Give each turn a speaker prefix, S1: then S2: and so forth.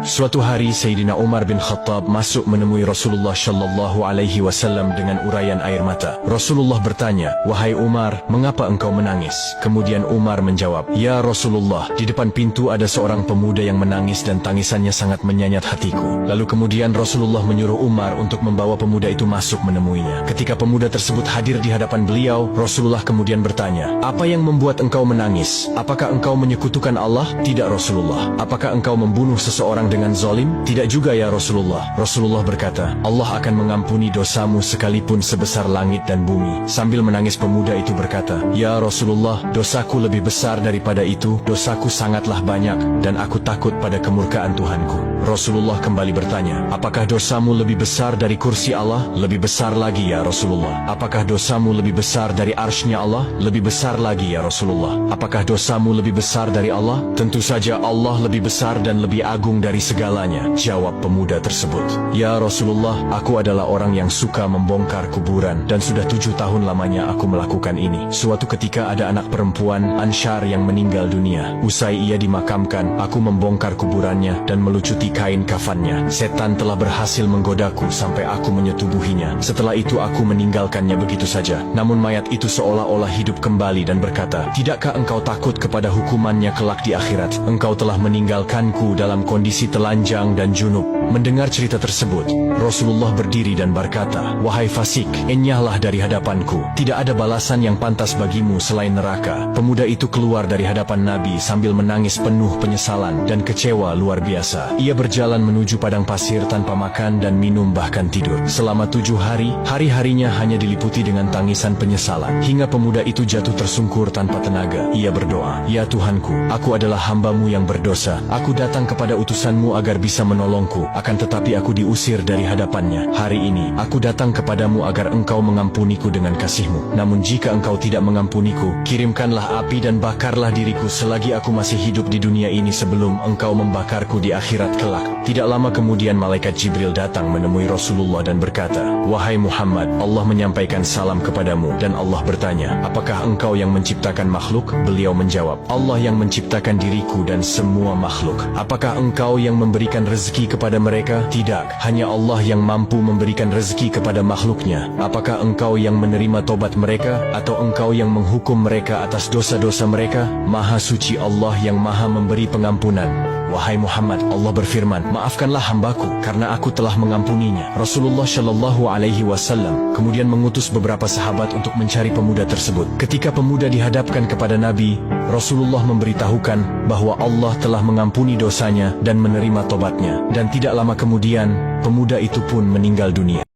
S1: Suatu hari Sayyidina Umar bin Khattab masuk menemui Rasulullah Shallallahu Alaihi Wasallam dengan uraian air mata. Rasulullah bertanya, "Wahai Umar, mengapa engkau menangis?" Kemudian Umar menjawab, "Ya Rasulullah, di depan pintu ada seorang pemuda yang menangis dan tangisannya sangat menyayat hatiku." Lalu kemudian Rasulullah menyuruh Umar untuk membawa pemuda itu masuk menemuinya. Ketika pemuda tersebut hadir di hadapan beliau, Rasulullah kemudian bertanya, "Apa yang membuat engkau menangis? Apakah engkau menyekutukan Allah?" "Tidak Rasulullah." "Apakah engkau membunuh seseorang dengan zalim?" "Tidak juga ya Rasulullah." Rasulullah berkata, "Allah akan mengampuni dosamu sekalipun sebesar langit dan bumi." Sambil menangis pemuda itu berkata, "Ya Rasulullah, dosaku lebih besar daripada itu, dosaku sangatlah banyak, dan aku takut pada kemurkaan Tuhanku." Rasulullah kembali bertanya, "Apakah dosamu lebih besar dari kursi Allah?" "Lebih besar lagi ya Rasulullah." "Apakah dosamu lebih besar dari arsy-Nya Allah?" "Lebih besar lagi ya Rasulullah." "Apakah dosamu lebih besar dari Allah?" "Tentu saja Allah lebih besar dan lebih agung dari segalanya," jawab pemuda tersebut. "Ya Rasulullah, aku adalah orang yang suka membongkar kuburan, dan sudah 7 tahun lamanya aku melakukan ini. Suatu ketika ada anak perempuan, Ansyar, yang meninggal dunia. Usai ia dimakamkan, aku membongkar kuburannya dan melucuti kain kafannya. Setan telah berhasil menggodaku sampai aku menyetubuhinya. Setelah itu aku meninggalkannya begitu saja. Namun mayat itu seolah-olah hidup kembali dan berkata, 'Tidakkah engkau takut kepada hukumannya kelak di akhirat? Engkau telah meninggalkanku dalam kondisi telanjang dan junub.'" Mendengar cerita tersebut, Rasulullah berdiri dan berkata, "Wahai fasik, enyahlah dari hadapanku. Tidak ada balasan yang pantas bagimu selain neraka." Pemuda itu keluar dari hadapan Nabi sambil menangis penuh penyesalan dan kecewa luar biasa. Ia berjalan menuju padang pasir tanpa makan dan minum bahkan tidur. Selama 7 hari, hari-harinya hanya diliputi dengan tangisan penyesalan. Hingga pemuda itu jatuh tersungkur tanpa tenaga. Ia berdoa, "Ya Tuhanku, aku adalah hamba-Mu yang berdosa. Aku datang kepada utusan-Mu agar bisa menolongku. Akan tetapi aku diusir dari hadapannya. Hari ini, aku datang kepadamu agar engkau mengampuniku dengan kasih-Mu. Namun jika engkau tidak mengampuniku, kirimkanlah api dan bakarlah diriku selagi aku masih hidup di dunia ini sebelum engkau membakarku di akhirat kelak." Tidak lama kemudian malaikat Jibril datang menemui Rasulullah dan berkata, "Wahai Muhammad, Allah menyampaikan salam kepadamu." Dan Allah bertanya, "Apakah engkau yang menciptakan makhluk?" Beliau menjawab, "Allah yang menciptakan diriku dan semua makhluk." "Apakah engkau yang memberikan rezeki kepada mereka?" "Tidak, hanya Allah yang mampu memberikan rezeki kepada makhluknya." "Apakah engkau yang menerima tobat mereka, atau engkau yang menghukum mereka atas dosa-dosa mereka?" "Maha suci Allah yang maha memberi pengampunan." "Wahai Muhammad, Allah berfirman, 'Maafkanlah hambaku, karena aku telah mengampuninya.'" Rasulullah Shallallahu Alaihi Wasallam kemudian mengutus beberapa sahabat untuk mencari pemuda tersebut. Ketika pemuda dihadapkan kepada Nabi, Rasulullah memberitahukan bahwa Allah telah mengampuni dosanya dan menerima tobatnya. Dan tidak lama kemudian, pemuda itu pun meninggal dunia.